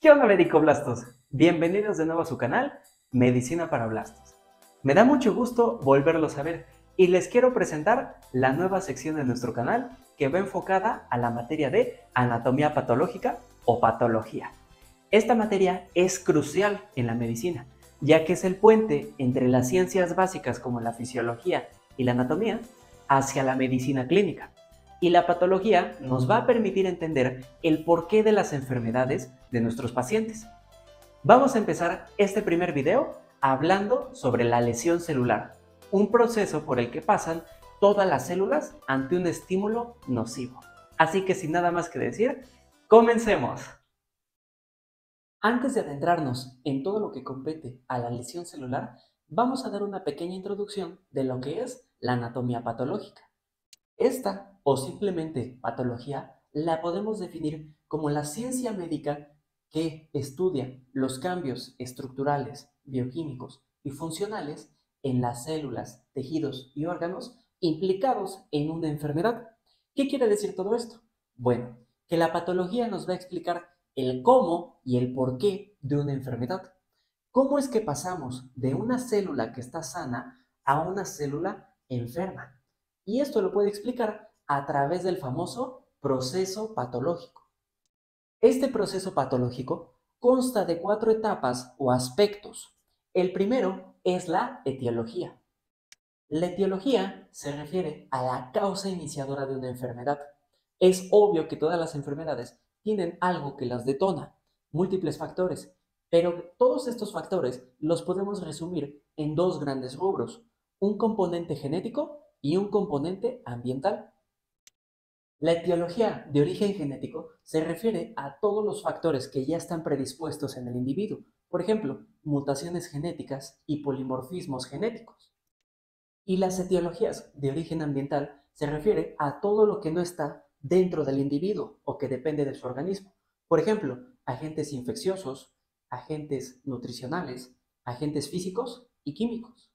¿Qué onda, medicoblastos? Bienvenidos de nuevo a su canal, Medicina para Blastos. Me da mucho gusto volverlos a ver y les quiero presentar la nueva sección de nuestro canal que va enfocada a la materia de anatomía patológica o patología. Esta materia es crucial en la medicina, ya que es el puente entre las ciencias básicas como la fisiología y la anatomía hacia la medicina clínica. Y la patología nos va a permitir entender el porqué de las enfermedades de nuestros pacientes. Vamos a empezar este primer video hablando sobre la lesión celular, un proceso por el que pasan todas las células ante un estímulo nocivo. Así que sin nada más que decir, comencemos. Antes de adentrarnos en todo lo que compete a la lesión celular, vamos a dar una pequeña introducción de lo que es la anatomía patológica. Esta, o simplemente patología, la podemos definir como la ciencia médica que estudia los cambios estructurales, bioquímicos y funcionales en las células, tejidos y órganos implicados en una enfermedad. ¿Qué quiere decir todo esto? Bueno, que la patología nos va a explicar el cómo y el porqué de una enfermedad. ¿Cómo es que pasamos de una célula que está sana a una célula enferma? Y esto lo puede explicar a través del famoso proceso patológico. Este proceso patológico consta de 4 etapas o aspectos. El primero es la etiología. La etiología se refiere a la causa iniciadora de una enfermedad. Es obvio que todas las enfermedades tienen algo que las detona, múltiples factores, pero todos estos factores los podemos resumir en dos grandes rubros, un componente genético y un componente ambiental. La etiología de origen genético se refiere a todos los factores que ya están predispuestos en el individuo, por ejemplo, mutaciones genéticas y polimorfismos genéticos. Y las etiologías de origen ambiental se refiere a todo lo que no está dentro del individuo o que depende de su organismo. Por ejemplo, agentes infecciosos, agentes nutricionales, agentes físicos y químicos.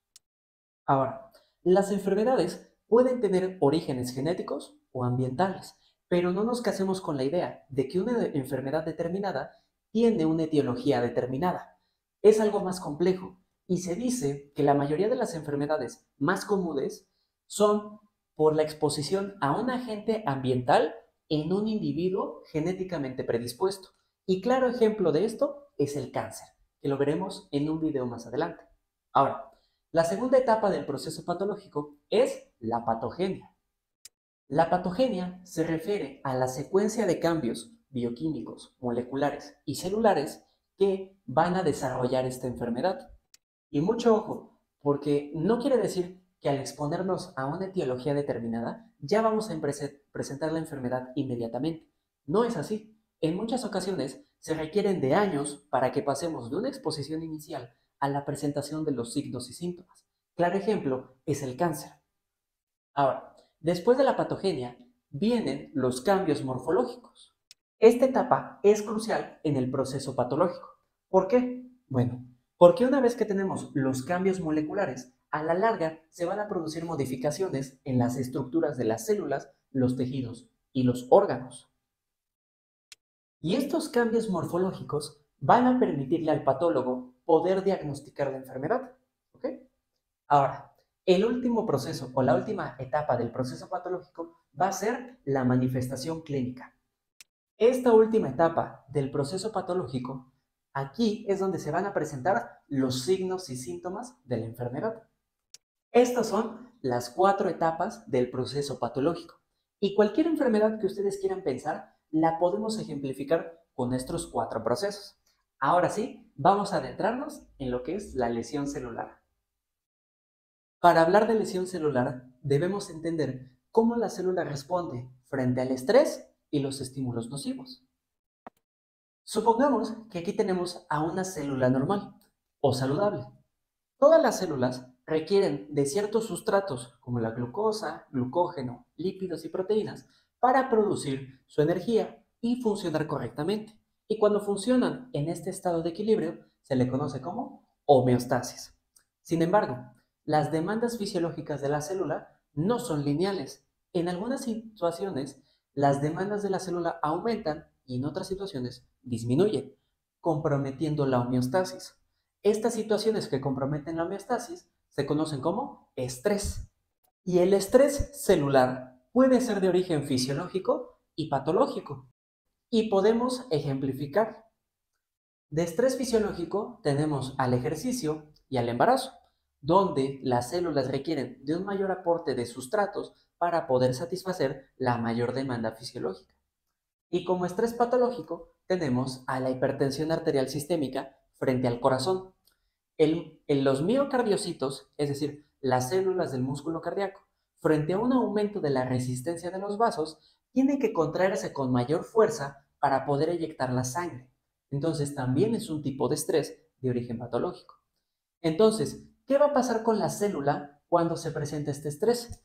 Ahora, las enfermedades pueden tener orígenes genéticos o ambientales, pero no nos casemos con la idea de que una enfermedad determinada tiene una etiología determinada. Es algo más complejo y se dice que la mayoría de las enfermedades más comunes son por la exposición a un agente ambiental en un individuo genéticamente predispuesto. Y claro ejemplo de esto es el cáncer, que lo veremos en un video más adelante. Ahora, la segunda etapa del proceso patológico es la patogenia. La patogenia se refiere a la secuencia de cambios bioquímicos, moleculares y celulares que van a desarrollar esta enfermedad. Y mucho ojo, porque no quiere decir que al exponernos a una etiología determinada ya vamos a presentar la enfermedad inmediatamente. No es así. En muchas ocasiones se requieren de años para que pasemos de una exposición inicial a la presentación de los signos y síntomas. Claro ejemplo es el cáncer. Ahora, después de la patogenia vienen los cambios morfológicos. Esta etapa es crucial en el proceso patológico. ¿Por qué? Bueno, porque una vez que tenemos los cambios moleculares, a la larga se van a producir modificaciones en las estructuras de las células, los tejidos y los órganos. Y estos cambios morfológicos van a permitirle al patólogo poder diagnosticar la enfermedad. ¿Ok? Ahora, el último proceso o la última etapa del proceso patológico va a ser la manifestación clínica. Esta última etapa del proceso patológico, aquí es donde se van a presentar los signos y síntomas de la enfermedad. Estas son las 4 etapas del proceso patológico. Y cualquier enfermedad que ustedes quieran pensar, la podemos ejemplificar con estos 4 procesos. Ahora sí, vamos a adentrarnos en lo que es la lesión celular. Para hablar de lesión celular, debemos entender cómo la célula responde frente al estrés y los estímulos nocivos. Supongamos que aquí tenemos a una célula normal o saludable. Todas las células requieren de ciertos sustratos como la glucosa, glucógeno, lípidos y proteínas para producir su energía y funcionar correctamente. Y cuando funcionan en este estado de equilibrio, se le conoce como homeostasis. Sin embargo, las demandas fisiológicas de la célula no son lineales. En algunas situaciones, las demandas de la célula aumentan y en otras situaciones disminuyen. comprometiendo la homeostasis. Estas situaciones que comprometen la homeostasis se conocen como estrés. Y el estrés celular puede ser de origen fisiológico y patológico. Y podemos ejemplificar. De estrés fisiológico tenemos al ejercicio y al embarazo, donde las células requieren de un mayor aporte de sustratos para poder satisfacer la mayor demanda fisiológica. Y como estrés patológico tenemos a la hipertensión arterial sistémica frente al corazón. Los miocardiocitos, es decir, las células del músculo cardíaco, frente a un aumento de la resistencia de los vasos, tienen que contraerse con mayor fuerza para poder eyectar la sangre. Entonces, también es un tipo de estrés de origen patológico. Entonces, ¿qué va a pasar con la célula cuando se presenta este estrés?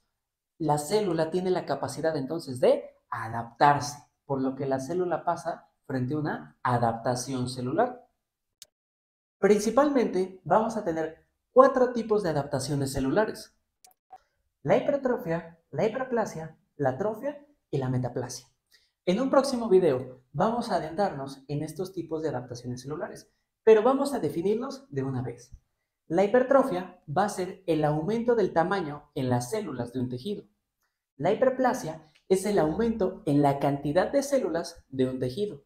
La célula tiene la capacidad entonces de adaptarse, por lo que la célula pasa frente a una adaptación celular. Principalmente vamos a tener 4 tipos de adaptaciones celulares: la hipertrofia, la hiperplasia, la atrofia y la metaplasia. En un próximo video vamos a adentrarnos en estos tipos de adaptaciones celulares, pero vamos a definirlos de una vez. La hipertrofia va a ser el aumento del tamaño en las células de un tejido. La hiperplasia es el aumento en la cantidad de células de un tejido.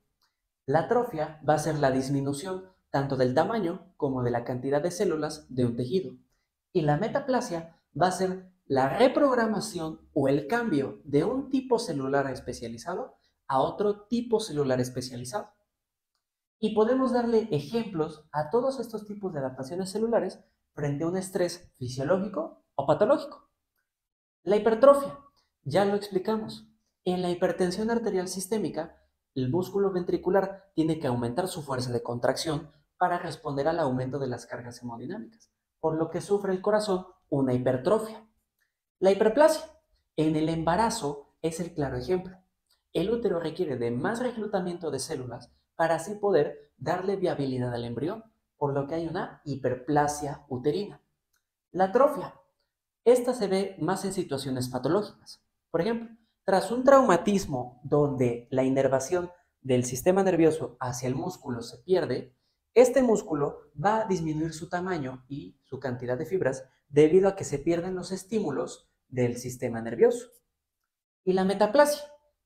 La atrofia va a ser la disminución tanto del tamaño como de la cantidad de células de un tejido. Y la metaplasia va a ser la reprogramación o el cambio de un tipo celular especializado a otro tipo celular especializado. Y podemos darle ejemplos a todos estos tipos de adaptaciones celulares frente a un estrés fisiológico o patológico. La hipertrofia, ya lo explicamos. En la hipertensión arterial sistémica, el músculo ventricular tiene que aumentar su fuerza de contracción para responder al aumento de las cargas hemodinámicas, por lo que sufre el corazón una hipertrofia. La hiperplasia, en el embarazo, es el claro ejemplo. El útero requiere de más reclutamiento de células para así poder darle viabilidad al embrión, por lo que hay una hiperplasia uterina. La atrofia, esta se ve más en situaciones patológicas. Por ejemplo, tras un traumatismo donde la inervación del sistema nervioso hacia el músculo se pierde, este músculo va a disminuir su tamaño y su cantidad de fibras debido a que se pierden los estímulos del sistema nervioso. Y la metaplasia.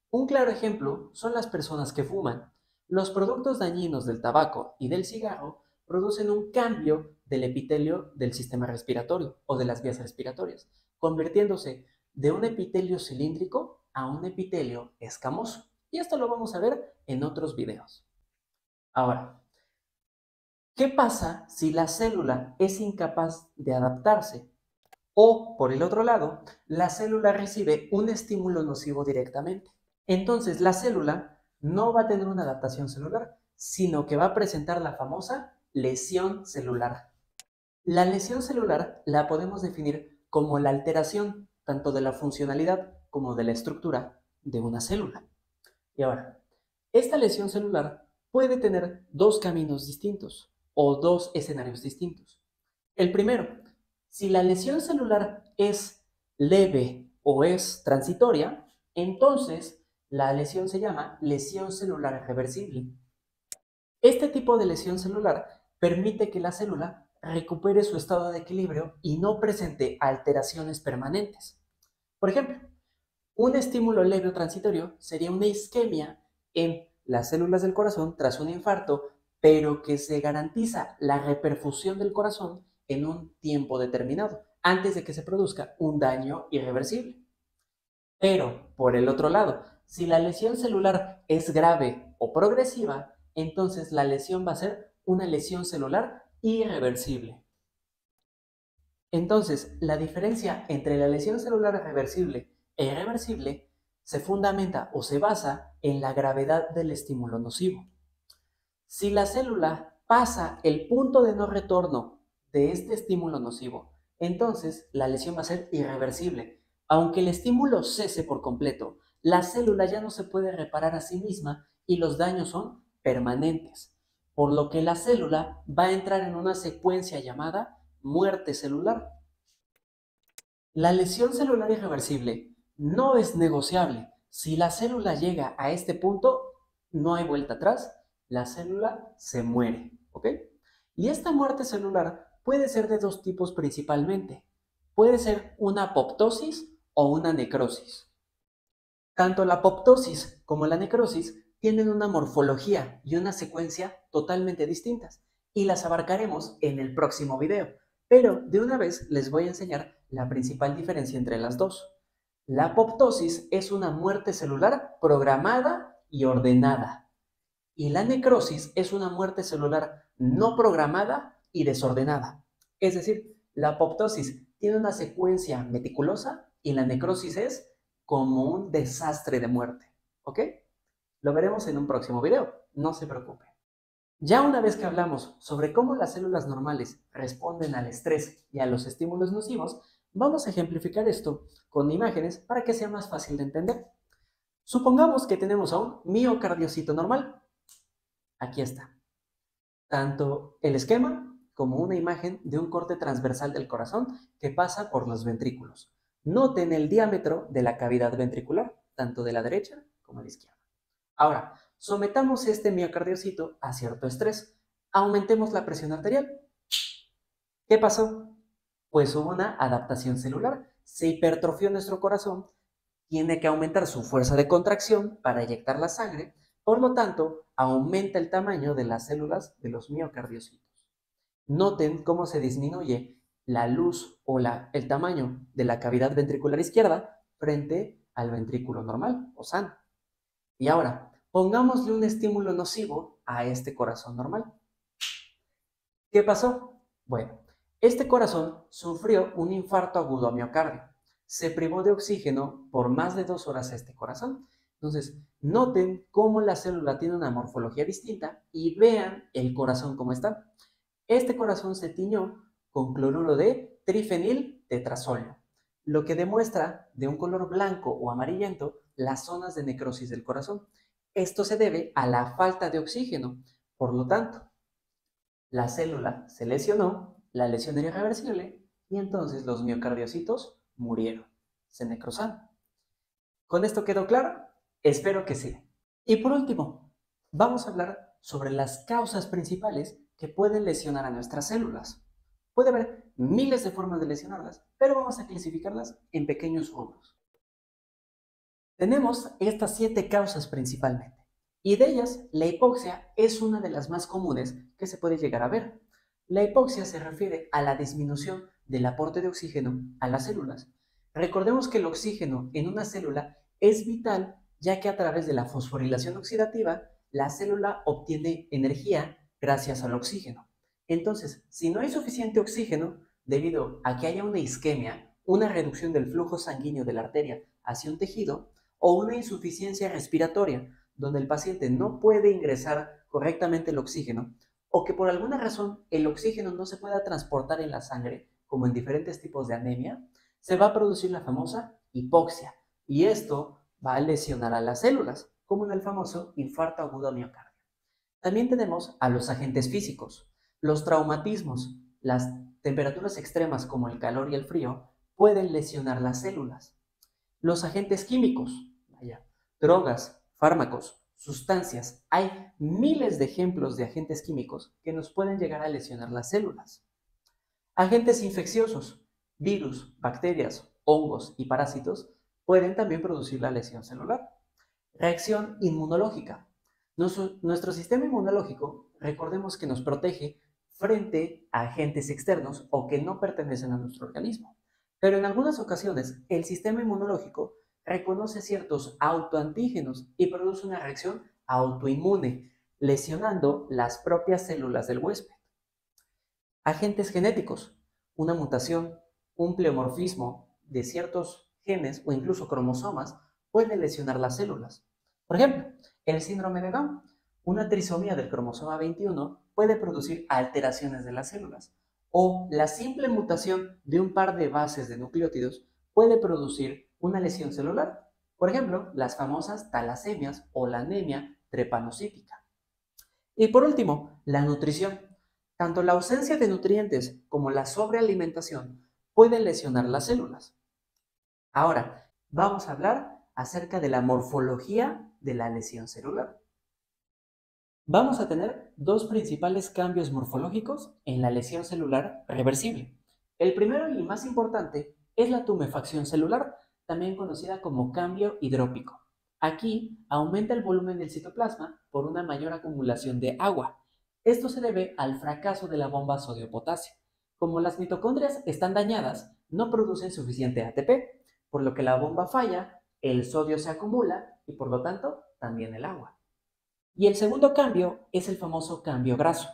Un claro ejemplo son las personas que fuman. Los productos dañinos del tabaco y del cigarro producen un cambio del epitelio del sistema respiratorio o de las vías respiratorias, convirtiéndose de un epitelio cilíndrico a un epitelio escamoso. Y esto lo vamos a ver en otros videos. Ahora, ¿qué pasa si la célula es incapaz de adaptarse? O, por el otro lado, la célula recibe un estímulo nocivo directamente. Entonces, la célula no va a tener una adaptación celular, sino que va a presentar la famosa lesión celular. La lesión celular la podemos definir como la alteración tanto de la funcionalidad como de la estructura de una célula. Y ahora, esta lesión celular puede tener 2 caminos distintos o 2 escenarios distintos. El primero, si la lesión celular es leve o es transitoria, entonces la lesión se llama lesión celular reversible. Este tipo de lesión celular permite que la célula recupere su estado de equilibrio y no presente alteraciones permanentes. Por ejemplo, un estímulo leve o transitorio sería una isquemia en las células del corazón tras un infarto, pero que se garantiza la reperfusión del corazón en un tiempo determinado, antes de que se produzca un daño irreversible. Pero, por el otro lado, si la lesión celular es grave o progresiva, entonces la lesión va a ser una lesión celular irreversible. Entonces, la diferencia entre la lesión celular reversible e irreversible se fundamenta o se basa en la gravedad del estímulo nocivo. Si la célula pasa el punto de no retorno de este estímulo nocivo, entonces la lesión va a ser irreversible. Aunque el estímulo cese por completo, la célula ya no se puede reparar a sí misma y los daños son permanentes, por lo que la célula va a entrar en una secuencia llamada muerte celular. La lesión celular irreversible no es negociable. Si la célula llega a este punto, no hay vuelta atrás la célula se muere, ¿ok? Y esta muerte celular puede ser de dos tipos principalmente. Puede ser una apoptosis o una necrosis. Tanto la apoptosis como la necrosis tienen una morfología y una secuencia totalmente distintas y las abarcaremos en el próximo video. Pero de una vez les voy a enseñar la principal diferencia entre las dos. La apoptosis es una muerte celular programada y ordenada. Y la necrosis es una muerte celular no programada y desordenada. Es decir, la apoptosis tiene una secuencia meticulosa y la necrosis es como un desastre de muerte. ¿Ok? Lo veremos en un próximo video, no se preocupe. Ya una vez que hablamos sobre cómo las células normales responden al estrés y a los estímulos nocivos, vamos a ejemplificar esto con imágenes para que sea más fácil de entender. Supongamos que tenemos a un miocardiocito normal. Aquí está. Tanto el esquema como una imagen de un corte transversal del corazón que pasa por los ventrículos. Noten el diámetro de la cavidad ventricular, tanto de la derecha como de la izquierda. Ahora, sometamos este miocardiocito a cierto estrés. Aumentemos la presión arterial. ¿Qué pasó? Pues hubo una adaptación celular. Se hipertrofió nuestro corazón, tiene que aumentar su fuerza de contracción para eyectar la sangre, por lo tanto, aumenta el tamaño de las células de los miocardiocitos. Noten cómo se disminuye la luz o el tamaño de la cavidad ventricular izquierda frente al ventrículo normal o sano. Y ahora, pongámosle un estímulo nocivo a este corazón normal. ¿Qué pasó? Bueno, este corazón sufrió un infarto agudo a miocardio. Se privó de oxígeno por más de 2 horas a este corazón. Entonces, noten cómo la célula tiene una morfología distinta y vean el corazón cómo está. Este corazón se tiñó con cloruro de trifeniltetrazolio, lo que demuestra de un color blanco o amarillento las zonas de necrosis del corazón. Esto se debe a la falta de oxígeno. Por lo tanto, la célula se lesionó, la lesión era irreversible y entonces los miocardiocitos murieron, se necrosaron. ¿Con esto quedó claro? Espero que sí. Y por último, vamos a hablar sobre las causas principales que pueden lesionar a nuestras células. Puede haber miles de formas de lesionarlas, pero vamos a clasificarlas en pequeños rubros. Tenemos estas 7 causas principalmente, y de ellas la hipoxia es una de las más comunes que se puede llegar a ver. La hipoxia se refiere a la disminución del aporte de oxígeno a las células. Recordemos que el oxígeno en una célula es vital, ya que a través de la fosforilación oxidativa la célula obtiene energía gracias al oxígeno. Entonces, si no hay suficiente oxígeno, debido a que haya una isquemia, una reducción del flujo sanguíneo de la arteria hacia un tejido, o una insuficiencia respiratoria, donde el paciente no puede ingresar correctamente el oxígeno, o que por alguna razón el oxígeno no se pueda transportar en la sangre, como en diferentes tipos de anemia, se va a producir la famosa hipoxia, y esto va a lesionar a las células, como en el famoso infarto agudo miocardio. También tenemos a los agentes físicos. Los traumatismos, las temperaturas extremas como el calor y el frío, pueden lesionar las células. Los agentes químicos, drogas, fármacos, sustancias. Hay miles de ejemplos de agentes químicos que nos pueden llegar a lesionar las células. Agentes infecciosos, virus, bacterias, hongos y parásitos pueden también producir la lesión celular. Reacción inmunológica. Nuestro sistema inmunológico, recordemos que nos protege frente a agentes externos o que no pertenecen a nuestro organismo. Pero en algunas ocasiones, el sistema inmunológico reconoce ciertos autoantígenos y produce una reacción autoinmune, lesionando las propias células del huésped. Agentes genéticos, una mutación, un pleomorfismo de ciertos genes o incluso cromosomas puede lesionar las células. Por ejemplo, el síndrome de Down, una trisomía del cromosoma 21 puede producir alteraciones de las células, o la simple mutación de un par de bases de nucleótidos puede producir una lesión celular. Por ejemplo, las famosas talasemias o la anemia trepanocítica. Y por último, la nutrición. Tanto la ausencia de nutrientes como la sobrealimentación pueden lesionar las células. Ahora, vamos a hablar acerca de la morfología de la lesión celular. Vamos a tener dos principales cambios morfológicos en la lesión celular reversible. El primero y más importante es la tumefacción celular, también conocida como cambio hidrópico. Aquí aumenta el volumen del citoplasma por una mayor acumulación de agua. Esto se debe al fracaso de la bomba sodio-potasio. Como las mitocondrias están dañadas, no producen suficiente ATP, por lo que la bomba falla, el sodio se acumula y por lo tanto también el agua. Y el segundo cambio es el famoso cambio graso.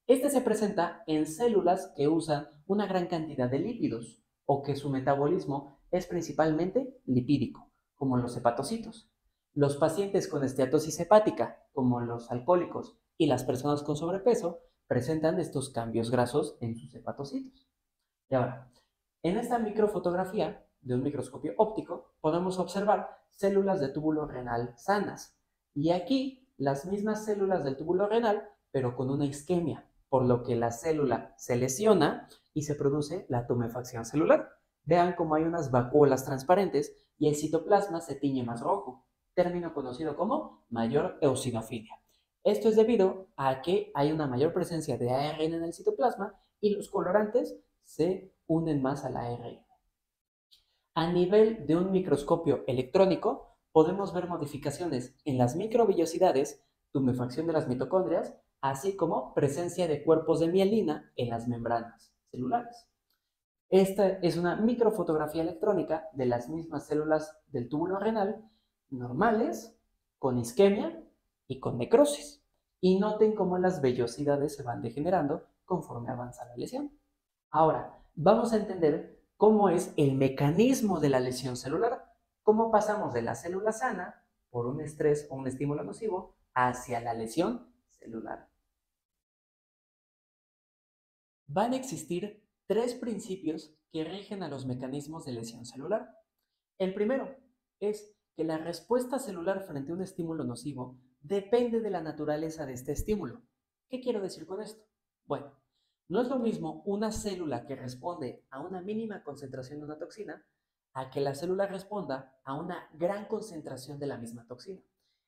Este se presenta en células que usan una gran cantidad de lípidos o que su metabolismo es principalmente lipídico, como los hepatocitos. Los pacientes con esteatosis hepática, como los alcohólicos y las personas con sobrepeso, presentan estos cambios grasos en sus hepatocitos. Y ahora, en esta microfotografía de un microscopio óptico podemos observar células de túbulo renal sanas. Y aquí las mismas células del túbulo renal, pero con una isquemia, por lo que la célula se lesiona y se produce la tumefacción celular. Vean cómo hay unas vacuolas transparentes y el citoplasma se tiñe más rojo, término conocido como mayor eosinofilia. Esto es debido a que hay una mayor presencia de ARN en el citoplasma y los colorantes se unen más al ARN. A nivel de un microscopio electrónico, podemos ver modificaciones en las microvellosidades, tumefacción de las mitocondrias, así como presencia de cuerpos de mielina en las membranas celulares. Esta es una microfotografía electrónica de las mismas células del túbulo renal normales, con isquemia y con necrosis. Y noten cómo las vellosidades se van degenerando conforme avanza la lesión. Ahora, vamos a entender cómo es el mecanismo de la lesión celular, cómo pasamos de la célula sana por un estrés o un estímulo nocivo hacia la lesión celular. Van a existir tres principios que rigen a los mecanismos de lesión celular. El primero es que la respuesta celular frente a un estímulo nocivo depende de la naturaleza de este estímulo. ¿Qué quiero decir con esto? Bueno, no es lo mismo una célula que responde a una mínima concentración de una toxina a que la célula responda a una gran concentración de la misma toxina.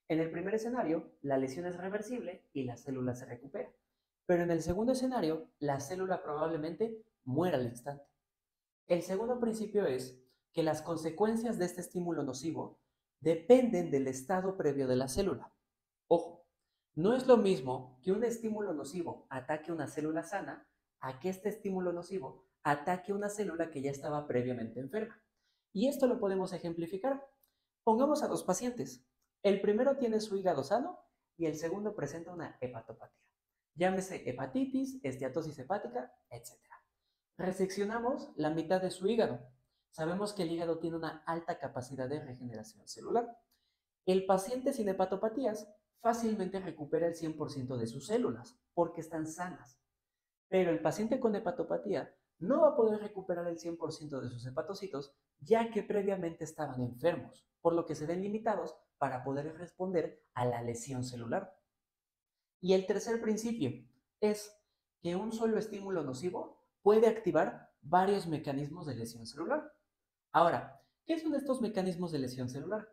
En el primer escenario, la lesión es reversible y la célula se recupera. Pero en el segundo escenario, la célula probablemente muera al instante. El segundo principio es que las consecuencias de este estímulo nocivo dependen del estado previo de la célula. Ojo, no es lo mismo que un estímulo nocivo ataque una célula sana a que este estímulo nocivo ataque una célula que ya estaba previamente enferma. Y esto lo podemos ejemplificar. Pongamos a dos pacientes. El primero tiene su hígado sano y el segundo presenta una hepatopatía. Llámese hepatitis, esteatosis hepática, etc. Reseccionamos la mitad de su hígado. Sabemos que el hígado tiene una alta capacidad de regeneración celular. El paciente sin hepatopatías fácilmente recupera el 100% de sus células porque están sanas. Pero el paciente con hepatopatía no va a poder recuperar el 100% de sus hepatocitos ya que previamente estaban enfermos, por lo que se ven limitados para poder responder a la lesión celular. Y el tercer principio es que un solo estímulo nocivo puede activar varios mecanismos de lesión celular. Ahora, ¿qué son estos mecanismos de lesión celular?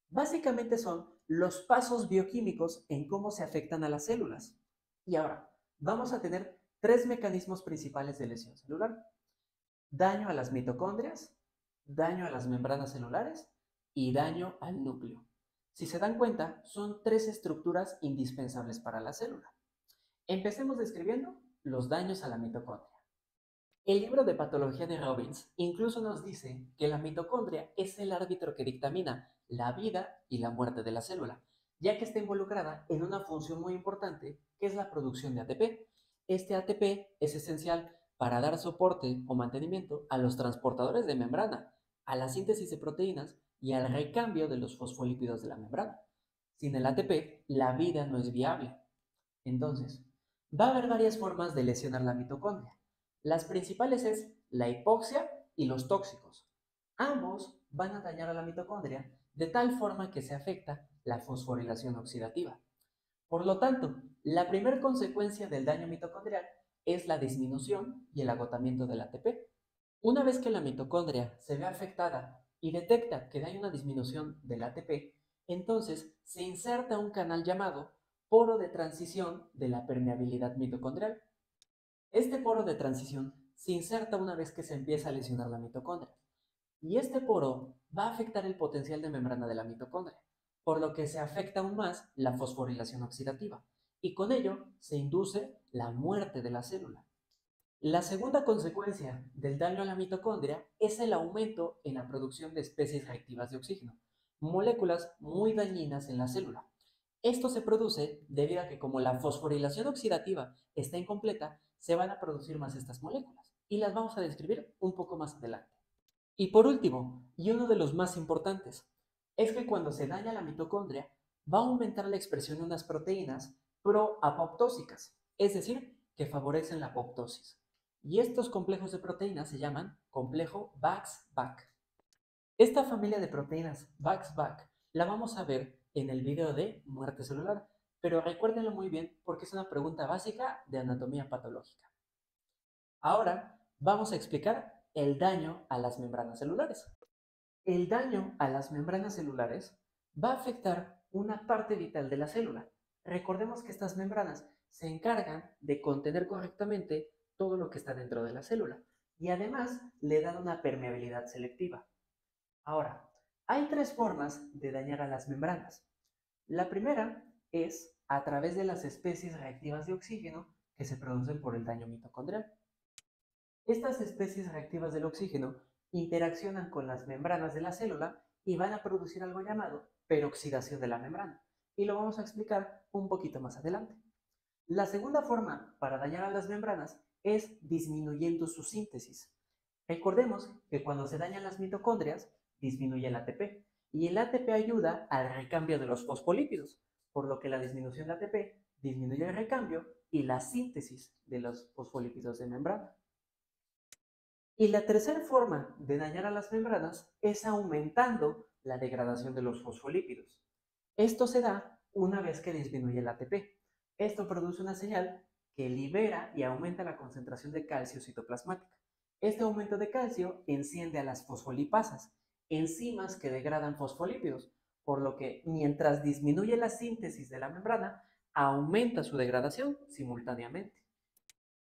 Básicamente son los pasos bioquímicos en cómo se afectan a las células. Y ahora, vamos a tener tres mecanismos principales de lesión celular. Daño a las mitocondrias, daño a las membranas celulares y daño al núcleo. Si se dan cuenta, son tres estructuras indispensables para la célula. Empecemos describiendo los daños a la mitocondria. El libro de patología de Robbins incluso nos dice que la mitocondria es el árbitro que dictamina la vida y la muerte de la célula, ya que está involucrada en una función muy importante que es la producción de ATP. Este ATP es esencial para dar soporte o mantenimiento a los transportadores de membrana, a la síntesis de proteínas y al recambio de los fosfolípidos de la membrana. Sin el ATP, la vida no es viable. Entonces, va a haber varias formas de lesionar la mitocondria. Las principales es la hipoxia y los tóxicos. Ambos van a dañar a la mitocondria de tal forma que se afecta la fosforilación oxidativa. Por lo tanto, la primera consecuencia del daño mitocondrial es la disminución y el agotamiento del ATP. Una vez que la mitocondria se ve afectada y detecta que hay una disminución del ATP, entonces se inserta un canal llamado poro de transición de la permeabilidad mitocondrial. Este poro de transición se inserta una vez que se empieza a lesionar la mitocondria. Y este poro va a afectar el potencial de membrana de la mitocondria, por lo que se afecta aún más la fosforilación oxidativa, y con ello se induce la muerte de la célula. La segunda consecuencia del daño a la mitocondria es el aumento en la producción de especies reactivas de oxígeno, moléculas muy dañinas en la célula. Esto se produce debido a que como la fosforilación oxidativa está incompleta, se van a producir más estas moléculas, y las vamos a describir un poco más adelante. Y por último, y uno de los más importantes, es que cuando se daña la mitocondria, va a aumentar la expresión de unas proteínas proapoptósicas, es decir, que favorecen la apoptosis. Y estos complejos de proteínas se llaman complejo Bax-Bak. Esta familia de proteínas Bax-Bak la vamos a ver en el video de muerte celular, pero recuérdenlo muy bien porque es una pregunta básica de anatomía patológica. Ahora vamos a explicar el daño a las membranas celulares. El daño a las membranas celulares va a afectar una parte vital de la célula. Recordemos que estas membranas se encargan de contener correctamente todo lo que está dentro de la célula y además le dan una permeabilidad selectiva. Ahora, hay tres formas de dañar a las membranas. La primera es a través de las especies reactivas de oxígeno que se producen por el daño mitocondrial. Estas especies reactivas del oxígeno interaccionan con las membranas de la célula y van a producir algo llamado peroxidación de la membrana. Y lo vamos a explicar un poquito más adelante. La segunda forma para dañar a las membranas es disminuyendo su síntesis. Recordemos que cuando se dañan las mitocondrias, disminuye el ATP. Y el ATP ayuda al recambio de los fosfolípidos, por lo que la disminución de ATP disminuye el recambio y la síntesis de los fosfolípidos de membrana. Y la tercera forma de dañar a las membranas es aumentando la degradación de los fosfolípidos. Esto se da una vez que disminuye el ATP. Esto produce una señal que libera y aumenta la concentración de calcio citoplasmática. Este aumento de calcio enciende a las fosfolipasas, enzimas que degradan fosfolípidos, por lo que mientras disminuye la síntesis de la membrana, aumenta su degradación simultáneamente.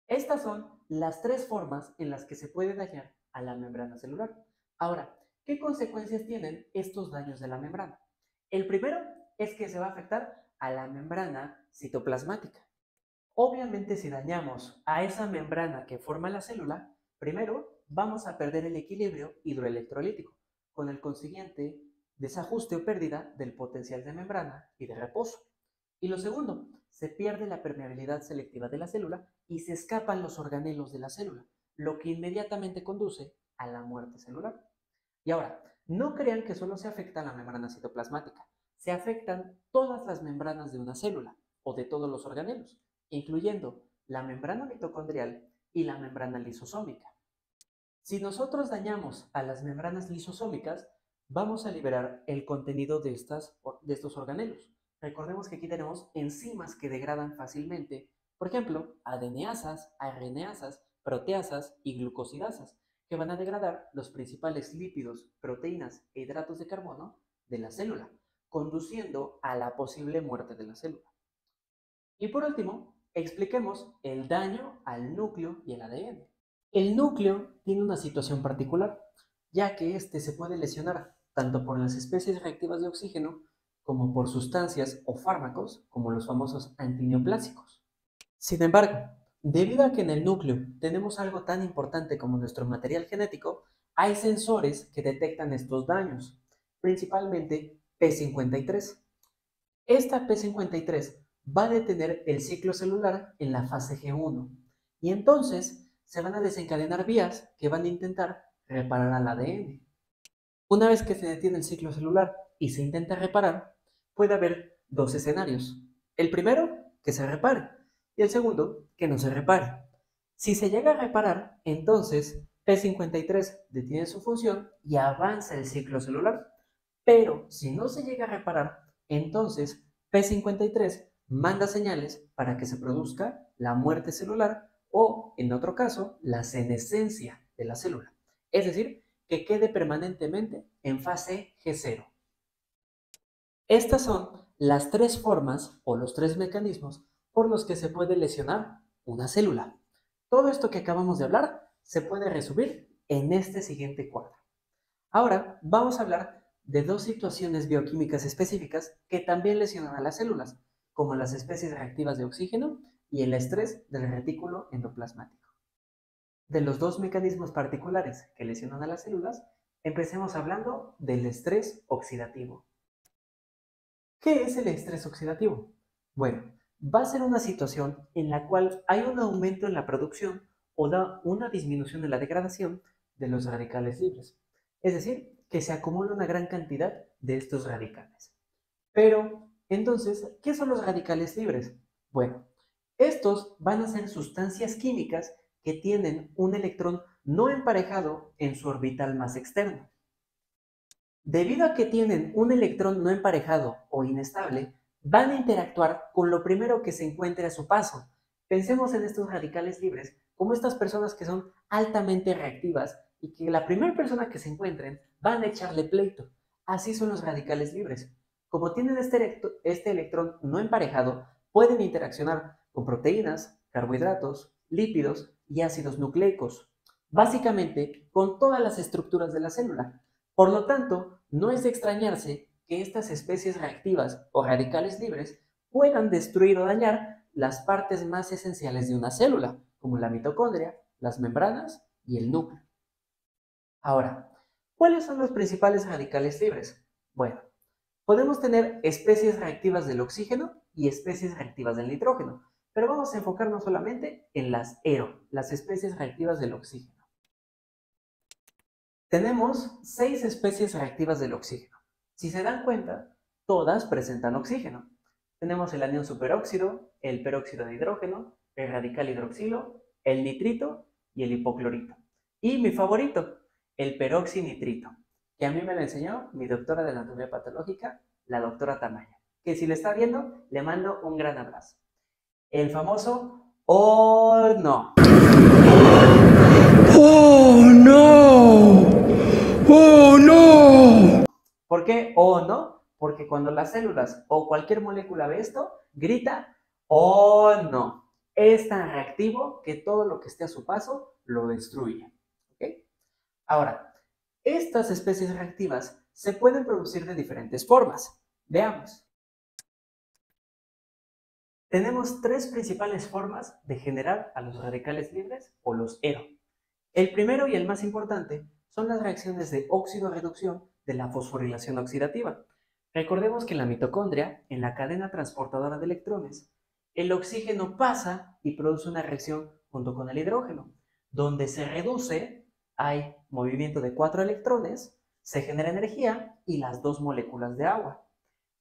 Estas son las tres formas en las que se puede dañar a la membrana celular. Ahora, ¿qué consecuencias tienen estos daños de la membrana? El primero es que se va a afectar a la membrana citoplasmática. Obviamente, si dañamos a esa membrana que forma la célula, primero vamos a perder el equilibrio hidroelectrolítico, con el consiguiente desajuste o pérdida del potencial de membrana y de reposo. Y lo segundo, se pierde la permeabilidad selectiva de la célula y se escapan los organelos de la célula, lo que inmediatamente conduce a la muerte celular. Y ahora, no crean que solo se afecta la membrana citoplasmática, se afectan todas las membranas de una célula o de todos los organelos, incluyendo la membrana mitocondrial y la membrana lisosómica. Si nosotros dañamos a las membranas lisosómicas, vamos a liberar el contenido de estos organelos. Recordemos que aquí tenemos enzimas que degradan fácilmente, por ejemplo, adeneasas, RNasas, proteasas y glucosidasas, que van a degradar los principales lípidos, proteínas e hidratos de carbono de la célula, conduciendo a la posible muerte de la célula. Y por último, expliquemos el daño al núcleo y el ADN. El núcleo tiene una situación particular, ya que este se puede lesionar tanto por las especies reactivas de oxígeno como por sustancias o fármacos como los famosos antineoplásicos. Sin embargo, debido a que en el núcleo tenemos algo tan importante como nuestro material genético, hay sensores que detectan estos daños, principalmente P53. Esta P53 va a detener el ciclo celular en la fase G1 y entonces se van a desencadenar vías que van a intentar reparar al ADN. Una vez que se detiene el ciclo celular y se intenta reparar, puede haber dos escenarios. El primero, que se repare, y el segundo, que no se repare. Si se llega a reparar, entonces P53 detiene su función y avanza el ciclo celular. Pero si no se llega a reparar, entonces P53 manda señales para que se produzca la muerte celular o, en otro caso, la senescencia de la célula. Es decir, que quede permanentemente en fase G0. Estas son las tres formas o los tres mecanismos por los que se puede lesionar una célula. Todo esto que acabamos de hablar se puede resumir en este siguiente cuadro. Ahora vamos a hablar de dos situaciones bioquímicas específicas que también lesionan a las células, como las especies reactivas de oxígeno y el estrés del retículo endoplasmático. De los dos mecanismos particulares que lesionan a las células, empecemos hablando del estrés oxidativo. ¿Qué es el estrés oxidativo? Bueno, va a ser una situación en la cual hay un aumento en la producción o da una disminución en la degradación de los radicales libres. Es decir, que se acumula una gran cantidad de estos radicales. Pero, entonces, ¿qué son los radicales libres? Bueno, estos van a ser sustancias químicas que tienen un electrón no emparejado en su orbital más externo. Debido a que tienen un electrón no emparejado o inestable, van a interactuar con lo primero que se encuentre a su paso. Pensemos en estos radicales libres como estas personas que son altamente reactivas y que la primera persona que se encuentren van a echarle pleito. Así son los radicales libres. Como tienen este electrón no emparejado, pueden interaccionar con proteínas, carbohidratos, lípidos y ácidos nucleicos. Básicamente, con todas las estructuras de la célula. Por lo tanto, no es de extrañarse que estas especies reactivas o radicales libres puedan destruir o dañar las partes más esenciales de una célula, como la mitocondria, las membranas y el núcleo. Ahora, ¿cuáles son los principales radicales libres? Bueno, podemos tener especies reactivas del oxígeno y especies reactivas del nitrógeno, pero vamos a enfocarnos solamente en las ERO, las especies reactivas del oxígeno. Tenemos 6 especies reactivas del oxígeno. Si se dan cuenta, todas presentan oxígeno. Tenemos el anión superóxido, el peróxido de hidrógeno, el radical hidroxilo, el nitrito y el hipoclorito. Y mi favorito, el peroxinitrito, que a mí me lo enseñó mi doctora de anatomía patológica, la doctora Tamayo, que si le está viendo, le mando un gran abrazo. El famoso ¡oh no! ¡Oh no! ¡Oh no! ¿Por qué oh no? Porque cuando las células o cualquier molécula ve esto, grita oh no. Es tan reactivo que todo lo que esté a su paso lo destruye. ¿Okay? Ahora, estas especies reactivas se pueden producir de diferentes formas. Veamos. Tenemos tres principales formas de generar a los radicales libres o los ERO. El primero y el más importante son las reacciones de óxido-reducción de la fosforilación oxidativa. Recordemos que en la mitocondria, en la cadena transportadora de electrones, el oxígeno pasa y produce una reacción junto con el hidrógeno, donde se reduce, hay movimiento de 4 electrones, se genera energía y las 2 moléculas de agua.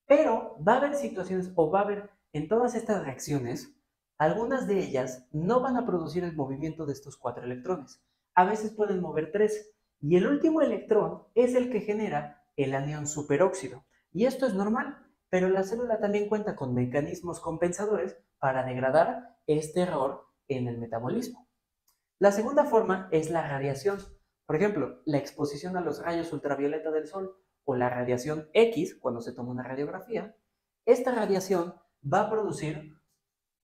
Pero va a haber situaciones o va a haber en todas estas reacciones, algunas de ellas no van a producir el movimiento de estos 4 electrones. A veces pueden mover 3 y el último electrón es el que genera el anión superóxido. Y esto es normal, pero la célula también cuenta con mecanismos compensadores para degradar este error en el metabolismo. La segunda forma es la radiación. Por ejemplo, la exposición a los rayos ultravioleta del sol o la radiación X, cuando se toma una radiografía. Esta radiación va a producir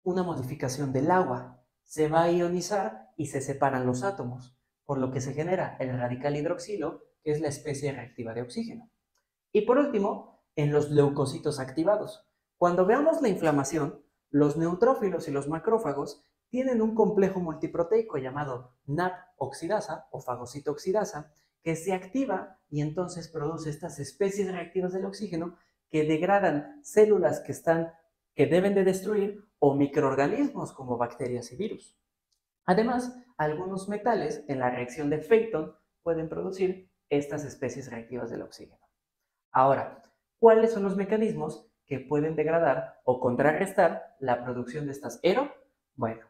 una modificación del agua. Se va a ionizar y se separan los átomos, por lo que se genera el radical hidroxilo, que es la especie reactiva de oxígeno. Y por último, en los leucocitos activados. Cuando veamos la inflamación, los neutrófilos y los macrófagos tienen un complejo multiproteico llamado NAP oxidasa o fagocito oxidasa que se activa y entonces produce estas especies reactivas del oxígeno que degradan células que deben de destruir o microorganismos como bacterias y virus. Además, algunos metales en la reacción de Phaeton pueden producir estas especies reactivas del oxígeno. Ahora, ¿cuáles son los mecanismos que pueden degradar o contrarrestar la producción de estas ERO? Bueno,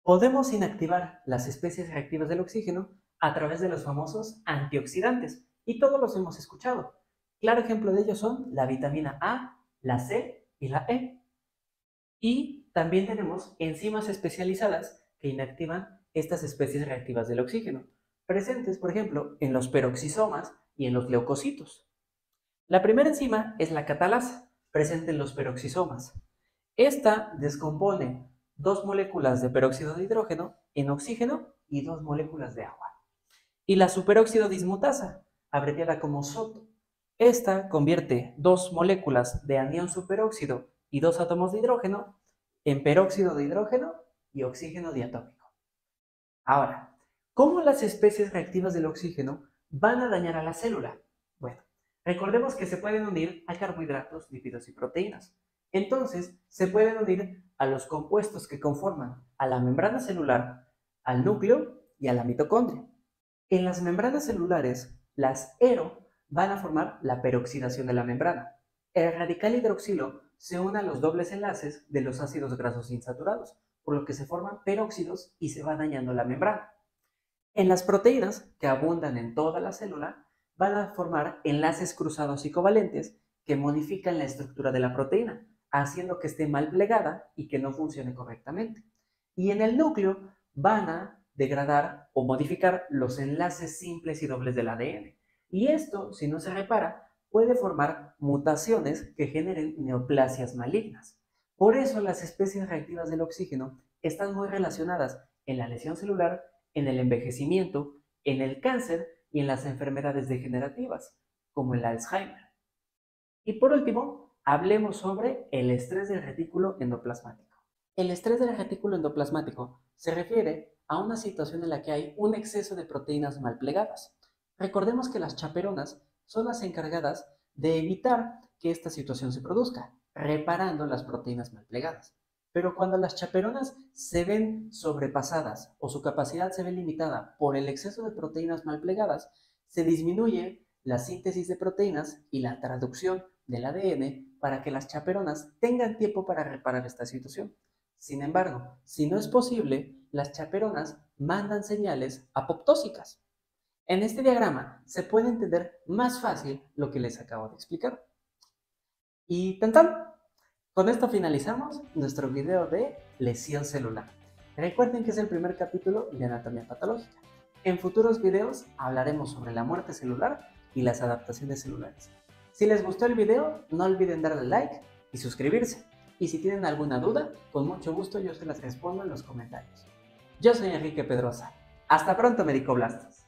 podemos inactivar las especies reactivas del oxígeno a través de los famosos antioxidantes, y todos los hemos escuchado. Claro ejemplo de ellos son la vitamina A, la C y la E. Y también tenemos enzimas especializadas que inactivan estas especies reactivas del oxígeno, presentes, por ejemplo, en los peroxisomas y en los leucocitos. La primera enzima es la catalasa, presente en los peroxisomas. Esta descompone dos moléculas de peróxido de hidrógeno en oxígeno y dos moléculas de agua. Y la superóxido dismutasa, abreviada como SOT. Esta convierte dos moléculas de anión superóxido y dos átomos de hidrógeno en peróxido de hidrógeno y oxígeno diatómico. Ahora, ¿cómo las especies reactivas del oxígeno van a dañar a la célula? Bueno, recordemos que se pueden unir a carbohidratos, lípidos y proteínas. Entonces, se pueden unir a los compuestos que conforman a la membrana celular, al núcleo y a la mitocondria. En las membranas celulares, las ERO van a formar la peroxidación de la membrana. El radical hidroxilo se une a los dobles enlaces de los ácidos grasos insaturados, por lo que se forman peróxidos y se va dañando la membrana. En las proteínas, que abundan en toda la célula, van a formar enlaces cruzados y covalentes que modifican la estructura de la proteína, haciendo que esté mal plegada y que no funcione correctamente. Y en el núcleo van a degradar o modificar los enlaces simples y dobles del ADN. Y esto, si no se repara, puede formar mutaciones que generen neoplasias malignas. Por eso las especies reactivas del oxígeno están muy relacionadas en la lesión celular, en el envejecimiento, en el cáncer y en las enfermedades degenerativas, como el Alzheimer. Y por último, hablemos sobre el estrés del retículo endoplasmático. El estrés del retículo endoplasmático se refiere a una situación en la que hay un exceso de proteínas mal plegadas. Recordemos que las chaperonas son las encargadas de evitar que esta situación se produzca, reparando las proteínas mal plegadas. Pero cuando las chaperonas se ven sobrepasadas o su capacidad se ve limitada por el exceso de proteínas mal plegadas, se disminuye la síntesis de proteínas y la traducción del ADN para que las chaperonas tengan tiempo para reparar esta situación. Sin embargo, si no es posible, las chaperonas mandan señales apoptósicas. En este diagrama se puede entender más fácil lo que les acabo de explicar. Y tan tan, con esto finalizamos nuestro video de lesión celular. Recuerden que es el primer capítulo de anatomía patológica. En futuros videos hablaremos sobre la muerte celular y las adaptaciones celulares. Si les gustó el video, no olviden darle like y suscribirse. Y si tienen alguna duda, con mucho gusto yo se las respondo en los comentarios. Yo soy Enrique Pedrosa. Hasta pronto, Medicoblastos.